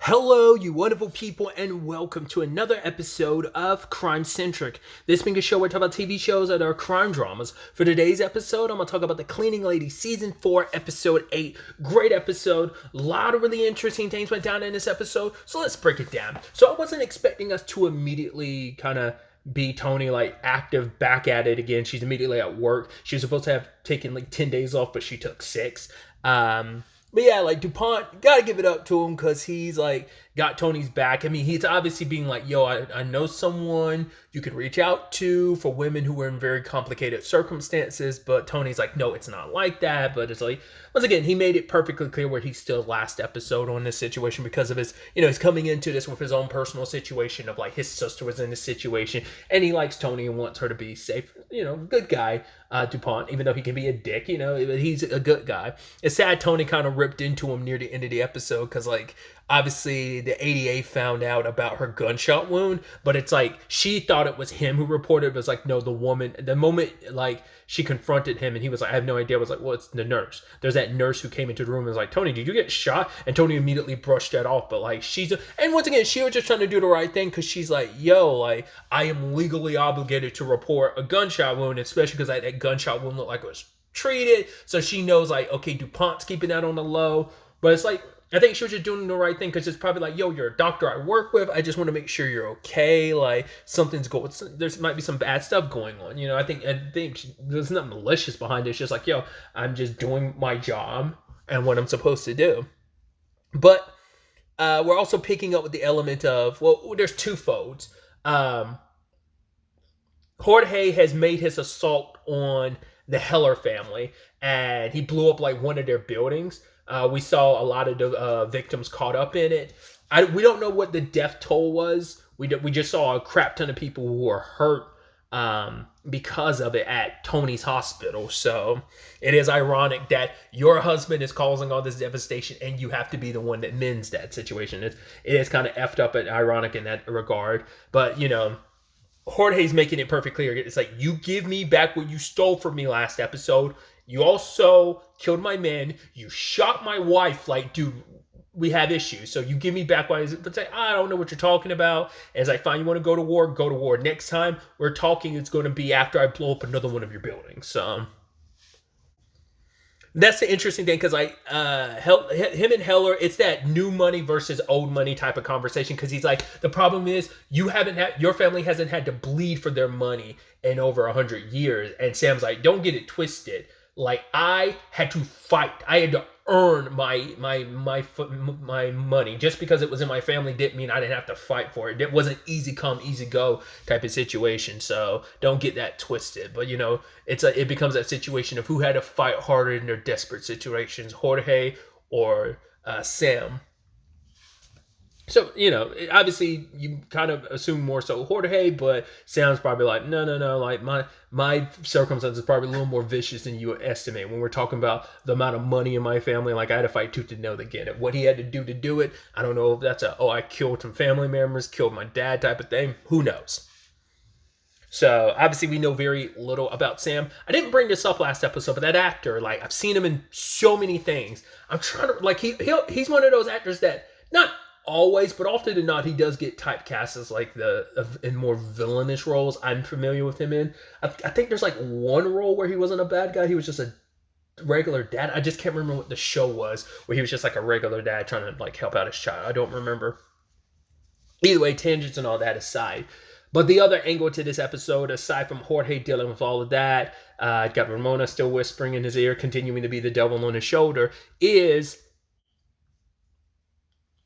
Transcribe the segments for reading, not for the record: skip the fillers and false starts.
Hello, you wonderful people, and welcome to another episode of Crime Centric. This being a show where I talk about TV shows that are crime dramas. For today's episode, I'm going to talk about The Cleaning Lady Season 4, Episode 8. Great episode. A lot of really interesting things went down in this episode, so let's break it down. So I wasn't expecting us to immediately kind of be Tony active back at it again. She's immediately at work. She was supposed to have taken 10 days off, but she took 6. But yeah, DuPont, gotta give it up to him because he's got Tony's back. I mean, he's obviously being yo, I know someone you could reach out to for women who are in very complicated circumstances. But Tony's no, it's not like that. But it's once again, he made it perfectly clear where he's still last episode on this situation because of his, he's coming into this with his own personal situation of his sister was in this situation and he likes Tony and wants her to be safe. Good guy, DuPont, even though he can be a dick, but he's a good guy. It's sad Tony kind of ripped into him near the end of the episode because obviously the ADA found out about her gunshot wound, but it's she thought it was him who reported. It was no, the woman. The moment she confronted him and he was I have no idea. I was well, it's the nurse. There's that nurse who came into the room and was Tony, did you get shot? And Tony immediately brushed that off. But and once again, she was just trying to do the right thing because she's yo, I am legally obligated to report a gunshot wound, especially because that gunshot wound looked like it was treated. So she knows okay, DuPont's keeping that on the low. But it's I think she was just doing the right thing because it's probably yo, you're a doctor I work with. I just want to make sure you're okay. Something's going. There might be some bad stuff going on. I think there's nothing malicious behind it. It's just yo, I'm just doing my job and what I'm supposed to do. But we're also picking up with the element of there's two folds. Jorge has made his assault on the Heller family, and he blew up one of their buildings. We saw a lot of the victims caught up in it. We don't know what the death toll was. We just saw a crap ton of people who were hurt because of it at Tony's hospital. So it is ironic that your husband is causing all this devastation and you have to be the one that mends that situation. It is kind of effed up and ironic in that regard. But, Jorge's making it perfectly clear. It's you give me back what you stole from me last episode. You also killed my men. You shot my wife. Dude, we have issues. So you give me back what I don't know what you're talking about. As fine, you want to go to war? Go to war. Next time we're talking, it's going to be after I blow up another one of your buildings. So that's the interesting thing because him and Heller, it's that new money versus old money type of conversation because he's the problem is your family hasn't had to bleed for their money in over 100 years. And Sam's don't get it twisted. I had to fight. I had to earn my money. Just because it was in my family didn't mean I didn't have to fight for it. It wasn't easy come, easy go type of situation. So don't get that twisted. But it becomes that situation of who had to fight harder in their desperate situations, Jorge or Sam. So, obviously you kind of assume more so Jorge, but Sam's probably no. My circumstances probably a little more vicious than you estimate. When we're talking about the amount of money in my family, I had to fight tooth and nail to get it. What he had to do it, I don't know if that's I killed some family members, killed my dad type of thing. Who knows? So, obviously, we know very little about Sam. I didn't bring this up last episode, but that actor, I've seen him in so many things. I'm trying to, he's one of those actors that, not always, but often than not, he does get typecast as in more villainous roles. I'm familiar with him in. I think there's one role where he wasn't a bad guy. He was just a regular dad. I just can't remember what the show was, where he was just a regular dad trying to help out his child. I don't remember. Either way, tangents and all that aside. But the other angle to this episode, aside from Jorge dealing with all of that, got Ramona still whispering in his ear, continuing to be the devil on his shoulder, is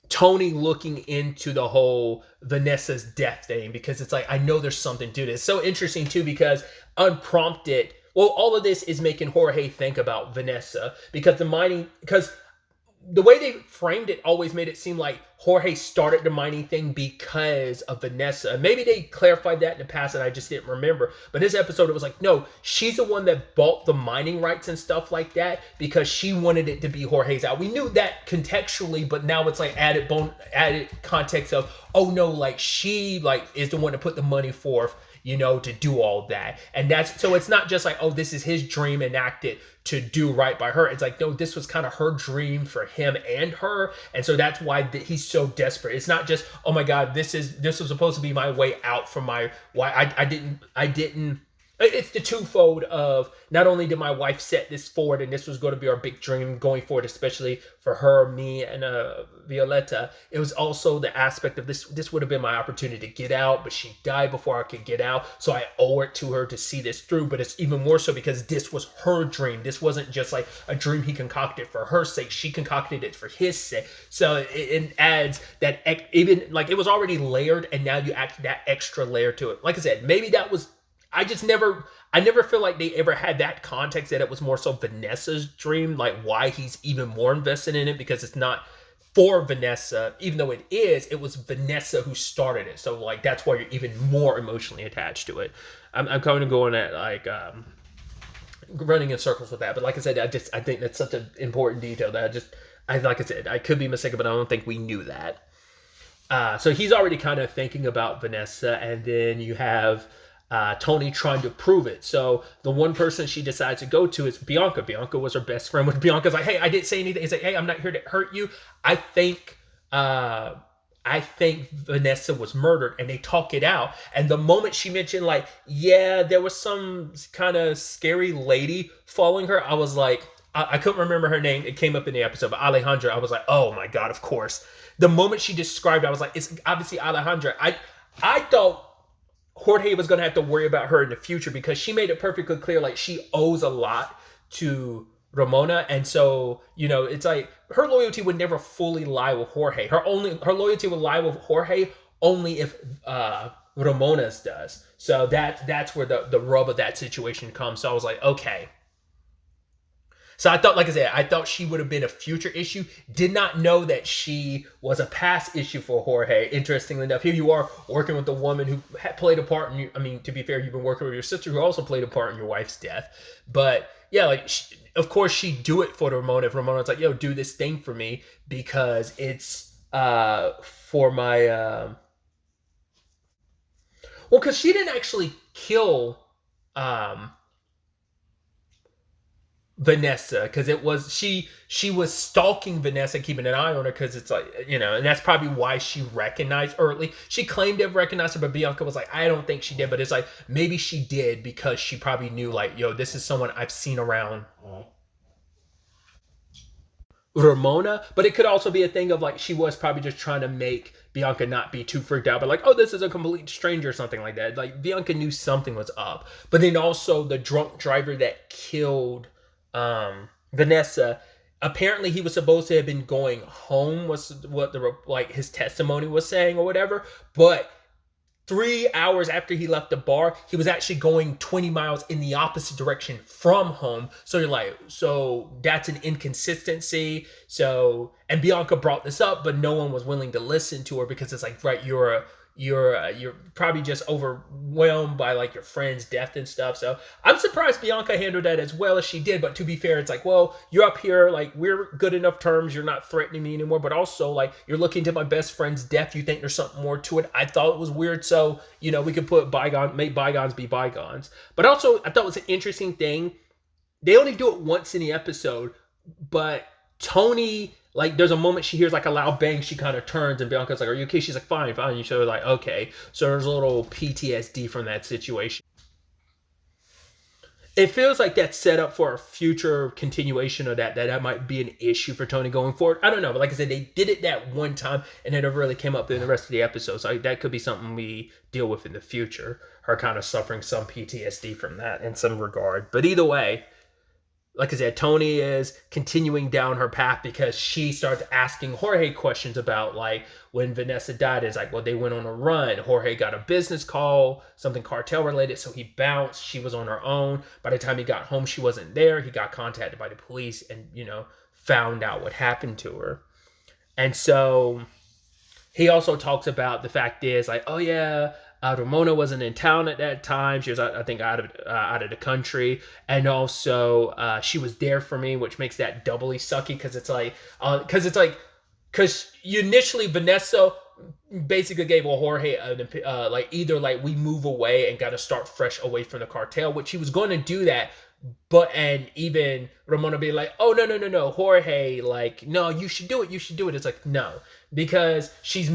Tony looking into the whole Vanessa's death thing, because it's I know there's something to this. It's so interesting too, because unprompted, all of this is making Jorge think about Vanessa, because the way they framed it always made it seem like Jorge started the mining thing because of Vanessa. Maybe they clarified that in the past and I just didn't remember. But this episode, it was no, she's the one that bought the mining rights and stuff like that because she wanted it to be Jorge's out. We knew that contextually, but now it's added context of, oh no, she is the one to put the money forth to do all that. And so it's not just like, oh, this is his dream enacted to do right by her. It's like, no, this was kind of her dream for him and her. And so that's why he's so desperate. It's not just, oh my God, this was supposed to be my way out from why I didn't. It's the twofold of, not only did my wife set this forward and this was going to be our big dream going forward, especially for her, me, and Violetta, it was also the aspect of this would have been my opportunity to get out, but she died before I could get out, so I owe it to her to see this through. But it's even more so because this was her dream. This wasn't just like a dream he concocted for her sake. She concocted it for his sake. So it adds that, even like it was already layered, and now you add that extra layer to it. Like I said, maybe that was, I never feel like they ever had that context, that it was more so Vanessa's dream, like why he's even more invested in it, because it's not for Vanessa, even though it was Vanessa who started it. So like, that's why you're even more emotionally attached to it. I'm kind of going at like, running in circles with that. But like I said, I think that's such an important detail that like I said, I could be mistaken, but I don't think we knew that. So he's already kind of thinking about Vanessa, and then you have Tony trying to prove it. So the one person she decides to go to is Bianca. Bianca was her best friend. When Bianca's like, hey, I didn't say anything. He's like, hey, I'm not here to hurt you. I think Vanessa was murdered, and they talk it out. And the moment she mentioned, like, yeah, there was some kind of scary lady following her, I was like, I couldn't remember her name. It came up in the episode, but Alejandra, I was like, oh my God, of course. The moment she described it, I was like, it's obviously Alejandra. I thought Jorge was going to have to worry about her in the future, because she made it perfectly clear, like, she owes a lot to Ramona. And so, it's like her loyalty would never fully lie with Jorge. Her loyalty would lie with Jorge only if Ramona's does. So that's where the rub of that situation comes. So I was like, okay. So I thought, like I said, I thought she would have been a future issue. Did not know that she was a past issue for Jorge. Interestingly enough, here you are working with a woman who played a part in you. I mean, to be fair, you've been working with your sister who also played a part in your wife's death. But yeah, like, of course she'd do it for Ramona. If Ramona's like, yo, do this thing for me because it's for my... Well, because she didn't actually kill... Vanessa, because it was she was stalking Vanessa, keeping an eye on her, because it's like, and that's probably why she recognized early. She claimed to have recognized her, but Bianca was like, I don't think she did. But it's like, maybe she did, because she probably knew, like, yo, this is someone I've seen around Ramona. But it could also be a thing of, like, she was probably just trying to make Bianca not be too freaked out, but like, oh, this is a complete stranger or something like that. Like, Bianca knew something was up. But then also the drunk driver that killed Vanessa, apparently he was supposed to have been going home, was what his testimony was saying or whatever, but 3 hours after he left the bar, he was actually going 20 miles in the opposite direction from home. So you're like, so that's an inconsistency. So, and Bianca brought this up, but no one was willing to listen to her, because it's like, right, you're probably just overwhelmed by, like, your friend's death and stuff. So I'm surprised Bianca handled that as well as she did. But to be fair, it's like, well, you're up here, like, we're good enough terms, you're not threatening me anymore, but also, like, you're looking to my best friend's death, you think there's something more to it. I thought it was weird, so we could make bygones be bygones. But also, I thought it was an interesting thing, they only do it once in the episode, but Tony, like, there's a moment she hears, like, a loud bang, she kind of turns, and Bianca's like, are you okay? She's like, fine. You show her, like, okay. So there's a little PTSD from that situation. It feels like that's set up for a future continuation of that might be an issue for Tony going forward. I don't know, but like I said, they did it that one time, and it never really came up in the rest of the episodes. So that could be something we deal with in the future, her kind of suffering some PTSD from that in some regard. But either way, like I said, Tony is continuing down her path, because she starts asking Jorge questions about, like, when Vanessa died. It's like, well, they went on a run. Jorge got a business call, something cartel related, so he bounced. She was on her own. By the time he got home, she wasn't there. He got contacted by the police and, found out what happened to her. And so he also talks about the fact is, like, oh yeah, Ramona wasn't in town at that time. She was, I think, out of the country, and also she was there for me, which makes that doubly sucky, because it's like, because initially Vanessa basically gave Jorge like either like we move away and got to start fresh away from the cartel, which he was going to do that. But and even Ramona be like, oh no, Jorge, like no, you should do it. It's like no, because she's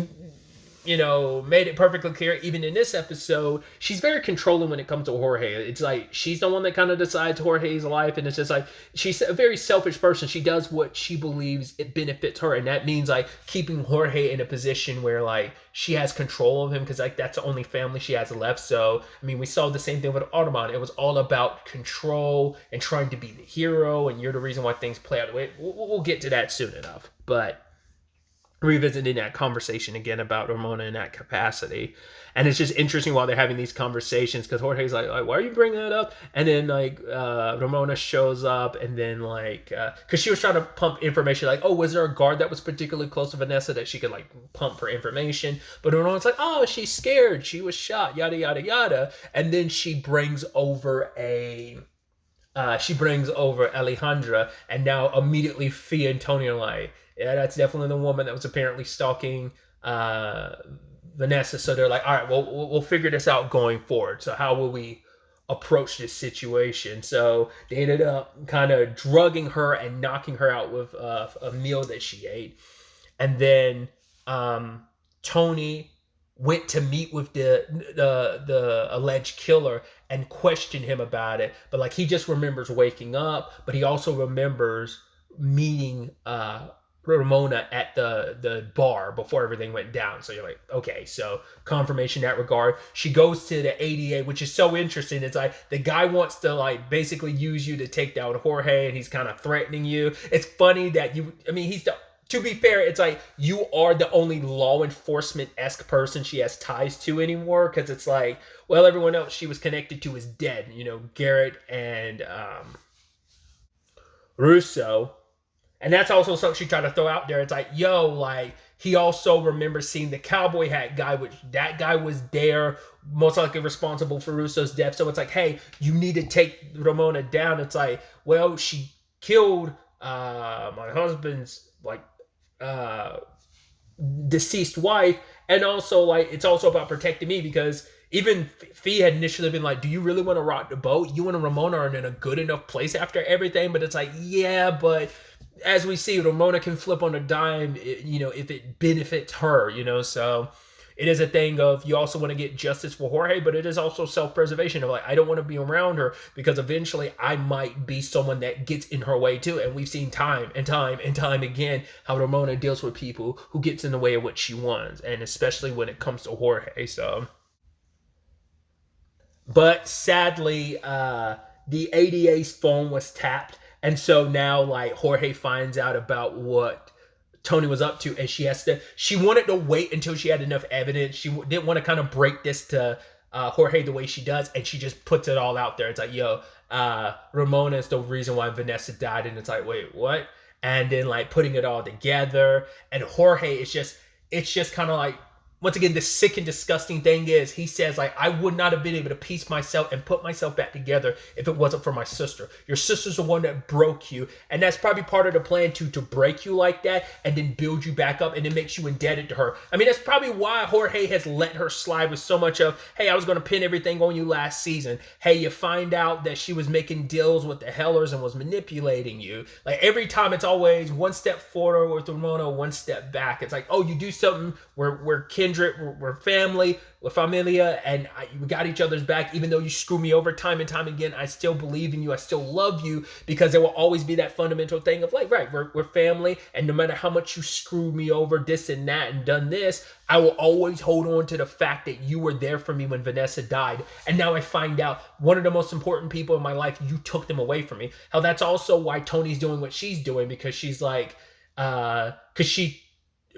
made it perfectly clear, even in this episode, she's very controlling when it comes to Jorge. It's like she's the one that kind of decides Jorge's life, and it's just like she's a very selfish person. She does what she believes it benefits her, and that means like keeping Jorge in a position where like she has control of him, because like that's the only family she has left. So I mean, we saw the same thing with Automon. It was all about control and trying to be the hero, and you're the reason why things play out the way. We'll get to that soon enough, but revisiting that conversation again about Ramona in that capacity. And it's just interesting while they're having these conversations, because Jorge's like, why are you bringing that up? And then like Ramona shows up, and then like because she was trying to pump information like, oh, was there a guard that was particularly close to Vanessa that she could like pump for information? But Ramona's like, oh, she's scared, she was shot, yada yada yada. And then she brings over Alejandra, and now immediately Fia and Tony are like, yeah, that's definitely the woman that was apparently stalking Vanessa. So they're like, all right, well, we'll figure this out going forward. So how will we approach this situation? So they ended up kind of drugging her and knocking her out with a meal that she ate. And then Tony went to meet with the alleged killer and question him about it. But like he just remembers waking up, but he also remembers meeting Ramona at the bar before everything went down. So you're like, okay, so confirmation in that regard. She goes to the ADA, which is so interesting. It's like the guy wants to like basically use you to take down Jorge, and he's kind of threatening you. It's funny that to be fair, it's like you are the only law enforcement-esque person she has ties to anymore, because it's like, well, everyone else she was connected to is dead. Garrett and Russo. And that's also something she tried to throw out there. It's like, yo, like, he also remembers seeing the cowboy hat guy, which that guy was there, most likely responsible for Russo's death. So it's like, hey, you need to take Ramona down. It's like, well, she killed my husband's, like, deceased wife. And also, like, it's also about protecting me, because even Fee had initially been like, do you really want to rock the boat? You and Ramona are in a good enough place after everything. But it's like, yeah, but as we see, Ramona can flip on a dime, if it benefits her, so it is a thing of, you also want to get justice for Jorge, but it is also self-preservation of like, I don't want to be around her, because eventually I might be someone that gets in her way too. And we've seen time and time and time again how Ramona deals with people who gets in the way of what she wants, and especially when it comes to Jorge. So, but sadly, the ADA's phone was tapped. And so now, like, Jorge finds out about what Tony was up to, and she wanted to wait until she had enough evidence. She didn't want to kind of break this to Jorge the way she does, and she just puts it all out there. It's like, yo, Ramona is the reason why Vanessa died, and it's like, wait, what? And then, like, putting it all together, and Jorge is just kind of like, once again, the sick and disgusting thing is, he says, like, I would not have been able to piece myself and put myself back together if it wasn't for my sister. Your sister's the one that broke you. And that's probably part of the plan to break you like that and then build you back up, and it makes you indebted to her. I mean, that's probably why Jorge has let her slide with so much of, hey, I was going to pin everything on you last season. Hey, you find out that she was making deals with the Hellers and was manipulating you. Like, every time it's always one step forward with Ramona, one step back. It's like, oh, you do something, we're kindred, we're family, we're familia, and we got each other's back. Even though you screw me over time and time again, I still believe in you, I still love you, because there will always be that fundamental thing of like, right, we're family, and no matter how much you screw me over this and that and done this, I will always hold on to the fact that you were there for me when Vanessa died. And now I find out one of the most important people in my life, you took them away from me. How that's also why Tony's doing what she's doing, because she's like, because she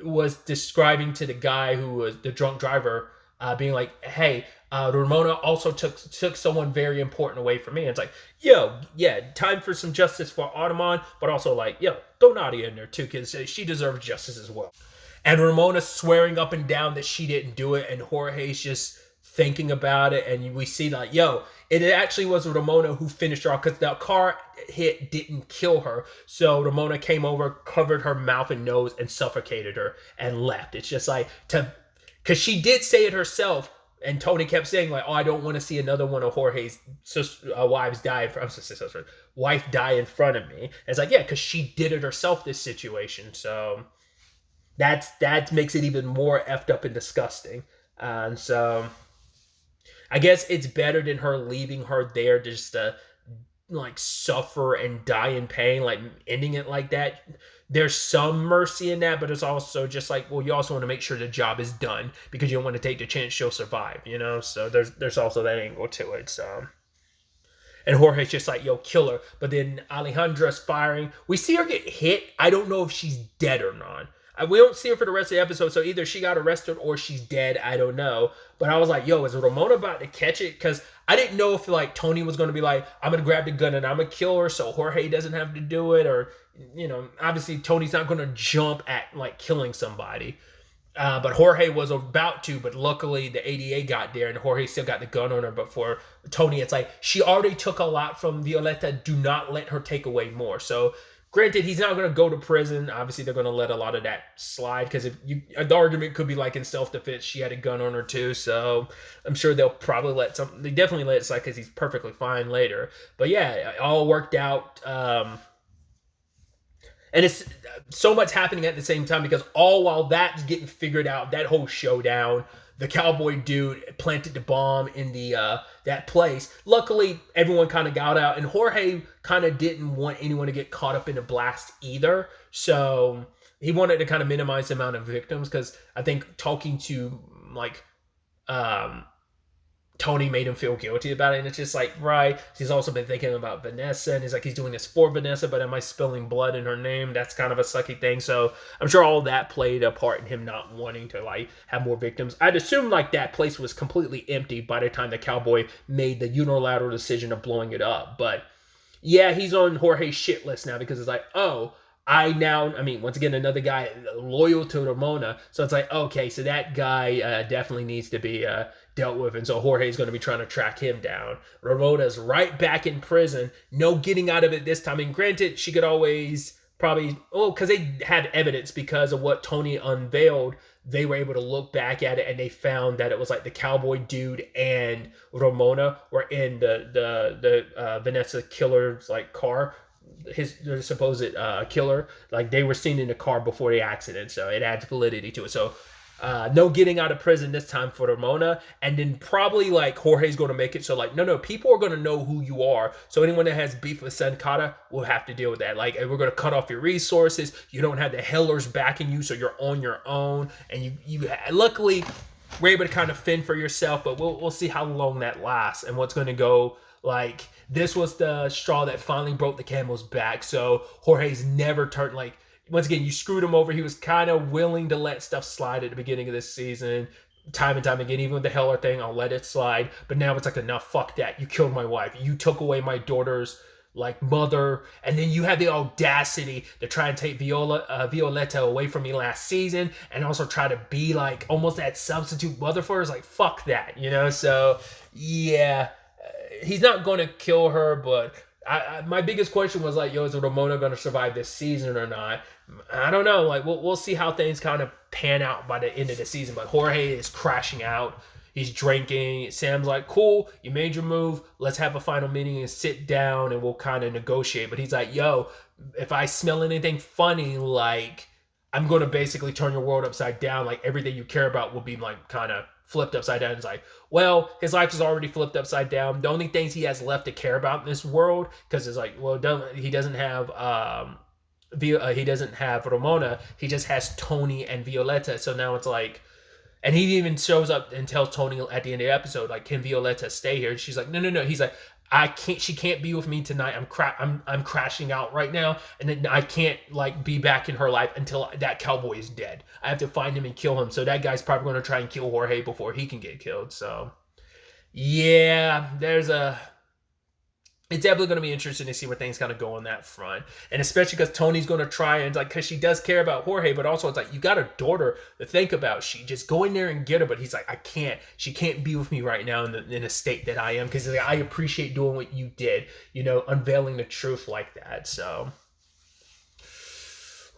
was describing to the guy who was the drunk driver, being like, hey, Ramona also took someone very important away from me. And it's like, yo, yeah, time for some justice for Automon, but also like, yo, throw Nadia in there too, because she deserves justice as well. And Ramona's swearing up and down that she didn't do it, and Jorge's just thinking about it, and we see like, yo, it actually was Ramona who finished her off because the car hit didn't kill her. So Ramona came over, covered her mouth and nose, and suffocated her and left. It's just like because she did say it herself, and Tony kept saying like, "Oh, I don't want to see another one of Jorge's wives die. Wife die in front of me." And it's like, yeah, because she did it herself. This situation, so that makes it even more effed up and disgusting. And so, I guess it's better than her leaving her there just to like suffer and die in pain, like ending it like that. There's some mercy in that, but it's also just like, well, you also want to make sure the job is done because you don't want to take the chance she'll survive, you know? So there's also that angle to it. So, and Jorge's just like, yo, kill her. But then Alejandra's firing. We see her get hit. I don't know if she's dead or not. We don't see her for the rest of the episode, so either she got arrested or she's dead. I don't know. But I was like, yo, is Ramona about to catch it? Because I didn't know if like Tony was going to be like, I'm going to grab the gun and I'm going to kill her so Jorge doesn't have to do it. Or, you know, obviously Tony's not going to jump at like killing somebody. But Jorge was about to, but luckily the ADA got there and Jorge still got the gun on her. But for Tony, it's like, she already took a lot from Violeta. Do not let her take away more. So, granted, he's not going to go to prison. Obviously, they're going to let a lot of that slide because the argument could be like in self-defense, she had a gun on her too. So I'm sure they'll probably they definitely let it slide because he's perfectly fine later. But yeah, it all worked out. And it's so much happening at the same time because all while that's getting figured out, that whole showdown, the cowboy dude planted the bomb in the that place. Luckily, everyone kind of got out, and Jorge kind of didn't want anyone to get caught up in a blast either. So he wanted to kind of minimize the amount of victims because I think talking to like Tony made him feel guilty about it, and it's just like, right. He's also been thinking about Vanessa, and he's like, he's doing this for Vanessa, but am I spilling blood in her name? That's kind of a sucky thing. So I'm sure all that played a part in him not wanting to like have more victims. I'd assume like that place was completely empty by the time the cowboy made the unilateral decision of blowing it up. But yeah, he's on Jorge's shit list now because it's like, oh, once again, another guy loyal to Ramona. So it's like, okay, so that guy definitely needs to be dealt with. And so Jorge's going to be trying to track him down. Ramona's right back in prison. No getting out of it this time. I mean, granted, she could always probably, because they had evidence because of what Tony unveiled. They were able to look back at it and they found that it was like the cowboy dude and Ramona were in the Vanessa killer's like car. His supposed killer, like they were seen in the car before the accident, so it adds validity to it. So no getting out of prison this time for Ramona, and then probably like Jorge's going to make it so like no, people are going to know who you are. So anyone that has beef with Sankara will have to deal with that. Like we're going to cut off your resources. You don't have the Hellers backing you, so you're on your own. And you luckily were able to kind of fend for yourself, but we'll see how long that lasts and what's going to go. Like, this was the straw that finally broke the camel's back. So Jorge's never turned, like, once again, you screwed him over. He was kind of willing to let stuff slide at the beginning of this season. Time and time again, even with the Heller thing, I'll let it slide. But now it's like, enough, fuck that. You killed my wife. You took away my daughter's, like, mother. And then you had the audacity to try and take Violeta away from me last season. And also try to be, like, almost that substitute mother for her. It's like, fuck that, you know? So, yeah. He's not going to kill her, but my biggest question was like, yo, is Ramona going to survive this season or not? I don't know. Like, we'll see how things kind of pan out by the end of the season. But Jorge is crashing out. He's drinking. Sam's like, cool, you made your move. Let's have a final meeting and sit down and we'll kind of negotiate. But he's like, yo, if I smell anything funny, like, I'm going to basically turn your world upside down. Like, everything you care about will be like kind of flipped upside down. It's like, well, his life is already flipped upside down. The only things he has left to care about in this world, because it's like, well, he doesn't have Ramona. He just has Tony and Violeta. So now it's like, and he even shows up and tells Tony at the end of the episode, like, can Violeta stay here? She's like, no. He's like, she can't be with me tonight. I'm crashing out right now, and then I can't like be back in her life until that cowboy is dead. I have to find him and kill him. So that guy's probably going to try and kill Jorge before he can get killed. So yeah, there's a it's definitely going to be interesting to see where things kind of go on that front. And especially because Tony's going to try and, like, because she does care about Jorge, but also it's like, you got a daughter to think about. She just go in there and get her. But he's like, I can't. She can't be with me right now in a state that I am. Because like, I appreciate doing what you did, unveiling the truth like that. So,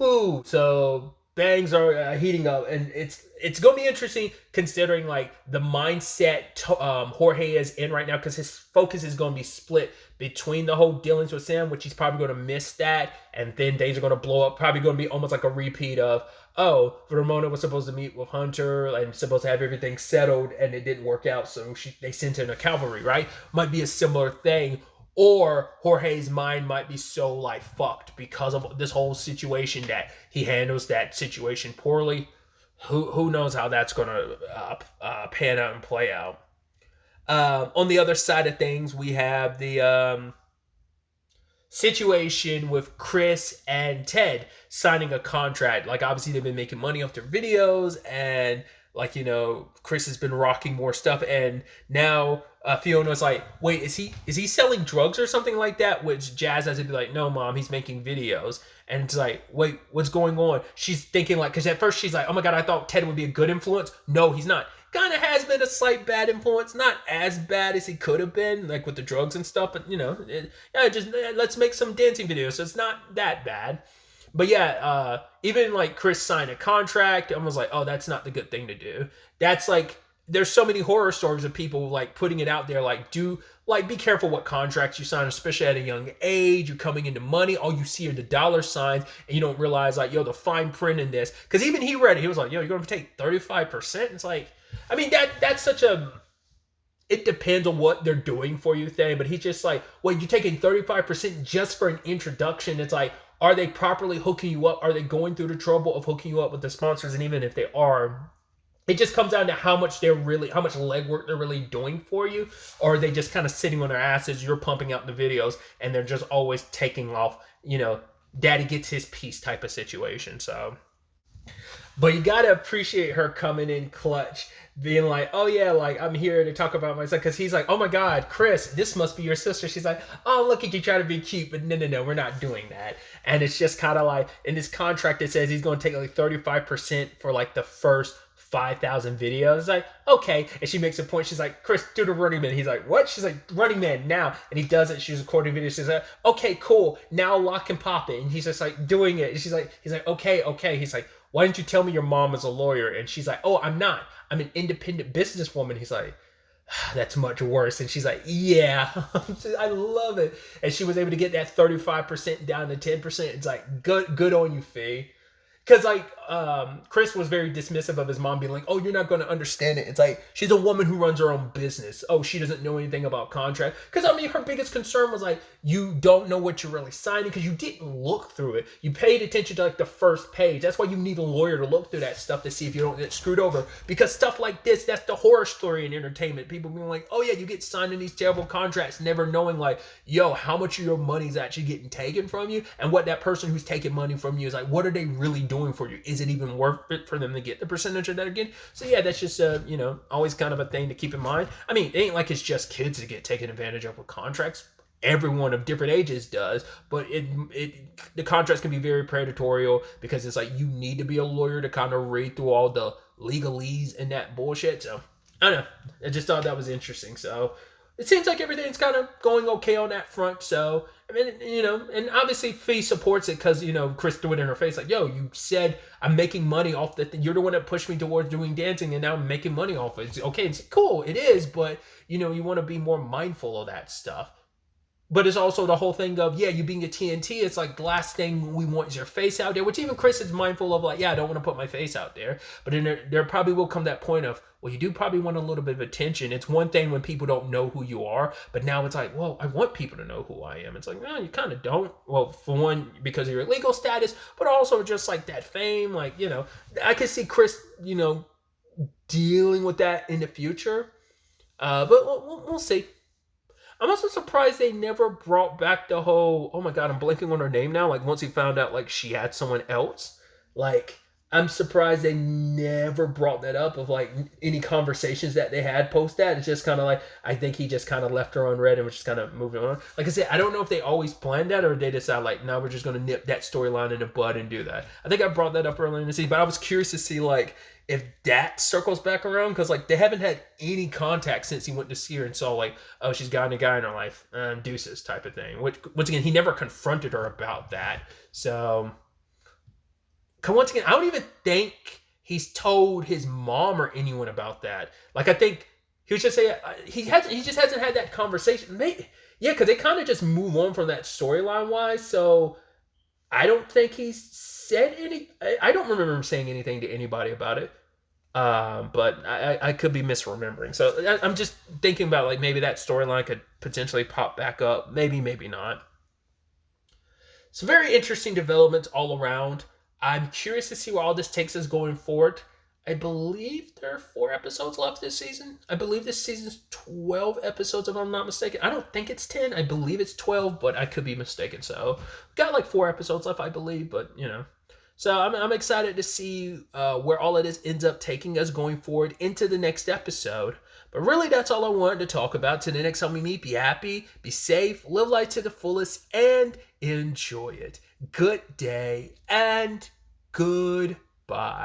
ooh, so bangs are heating up, and it's gonna be interesting considering like the mindset Jorge is in right now, because his focus is gonna be split between the whole dealings with Sam, which he's probably gonna miss that, and then things are gonna blow up. Probably gonna be almost like a repeat of, oh, Ramona was supposed to meet with Hunter and supposed to have everything settled, and it didn't work out, so they sent in a cavalry, right? Might be a similar thing. Or Jorge's mind might be so like fucked because of this whole situation that he handles that situation poorly. Who knows how that's gonna pan out and play out. On the other side of things, we have the situation with Chris and Ted signing a contract. Like, obviously they've been making money off their videos, and like, Chris has been rocking more stuff, and now Fiona's like, wait, is he selling drugs or something like that? Which Jazz has to be like, no, Mom, he's making videos. And it's like, wait, what's going on? She's thinking like, because at first she's like, oh my God, I thought Ted would be a good influence. No, he's not. Kind of has been a slight bad influence, not as bad as he could have been, like with the drugs and stuff. But let's make some dancing videos, so it's not that bad. But yeah, even like Chris signed a contract, I was like, oh, that's not the good thing to do. That's like, there's so many horror stories of people like putting it out there, like, be careful what contracts you sign, especially at a young age. You're coming into money, all you see are the dollar signs, and you don't realize like, yo, the fine print in this. Because even he read it, he was like, yo, you're going to take 35%? It's like, I mean, that's such a, it depends on what they're doing for you thing, but he's just like, well, you're taking 35% just for an introduction. It's like, are they properly hooking you up? Are they going through the trouble of hooking you up with the sponsors? And even if they are, it just comes down to how much legwork they're really doing for you, or are they just kind of sitting on their asses, you're pumping out the videos, and they're just always taking off, daddy gets his piece type of situation. So, but you got to appreciate her coming in clutch, being like, oh yeah, like, I'm here to talk about myself. Because he's like, oh my God, Chris, this must be your sister. She's like, oh, look at you trying to be cute. But no, we're not doing that. And it's just kind of like, in this contract, it says he's going to take like 35% for like the first 5,000 videos. It's like, okay. And she makes a point. She's like, Chris, do the Running Man. He's like, what? She's like, Running Man now. And he does it. She's recording videos. She's like, okay, cool. Now lock and pop it. And he's just like doing it. And he's like, okay. He's like, why didn't you tell me your mom is a lawyer? And she's like, oh, I'm not. I'm an independent businesswoman. He's like, that's much worse. And she's like, yeah. I love it. And she was able to get that 35% down to 10%. It's like, good on you, Faye. Because like Chris was very dismissive of his mom being like, oh, you're not going to understand it. It's like, she's a woman who runs her own business. Oh, she doesn't know anything about contract. Because I mean, her biggest concern was like, you don't know what you're really signing because you didn't look through it. You paid attention to like the first page. That's why you need a lawyer to look through that stuff to see if you don't get screwed over. Because stuff like this, that's the horror story in entertainment. People being like, oh yeah, you get signed in these terrible contracts, never knowing like, yo, how much of your money's actually getting taken from you, and what that person who's taking money from you is like, what are they really doing for you? Is it even worth it for them to get the percentage of that again? So yeah, that's just always kind of a thing to keep in mind. I mean, it ain't like it's just kids that get taken advantage of with contracts. Everyone of different ages does, but the contracts can be very predatory because it's like you need to be a lawyer to kind of read through all the legalese and that bullshit. So I don't know. I just thought that was interesting. So it seems like everything's kind of going okay on that front. So I mean, and obviously Fee supports it because Chris threw it in her face like, yo, you said I'm making money off that. You're the one that pushed me towards doing dancing, and now I'm making money off it. It's okay. It's cool. It is, but you want to be more mindful of that stuff. But it's also the whole thing of, yeah, you being a TNT, it's like the last thing we want is your face out there, which even Chris is mindful of, like, yeah, I don't want to put my face out there. But then there probably will come that point of, well, you do probably want a little bit of attention. It's one thing when people don't know who you are, but now it's like, well, I want people to know who I am. It's like, no, you kind of don't. Well, for one, because of your legal status, but also just like that fame. Like, I could see Chris, dealing with that in the future. But we'll see. I'm also surprised they never brought back the whole, oh my God, I'm blanking on her name now. Like once he found out like she had someone else, like I'm surprised they never brought that up of like any conversations that they had post that. It's just kind of like, I think he just kind of left her unread and was just kind of moving on. Like I said, I don't know if they always planned that or they decide like, no, we're just going to nip that storyline in the bud and do that. I think I brought that up earlier in the season, but I was curious to see like if that circles back around, because like they haven't had any contact since he went to see her and saw like, oh, she's got a guy in her life, deuces type of thing. Which once again, he never confronted her about that. So once again, I don't even think he's told his mom or anyone about that. Like I think he was just saying he just hasn't had that conversation. Maybe, yeah, because they kind of just move on from that storyline wise. So I don't think he's said any. I don't remember him saying anything to anybody about it. But I could be misremembering. So I'm just thinking about like maybe that storyline could potentially pop back up. Maybe, maybe not. So very interesting developments all around. I'm curious to see where all this takes us going forward. I believe there are 4 episodes left this season. I believe this season's 12 episodes, if I'm not mistaken. I don't think it's 10. I believe it's 12, but I could be mistaken. So, got like 4 episodes left, I believe, but you know. So, I'm excited to see where all of this ends up taking us going forward into the next episode. But really, that's all I wanted to talk about. Till the next time we meet, be happy, be safe, live life to the fullest, and enjoy it. Good day and goodbye.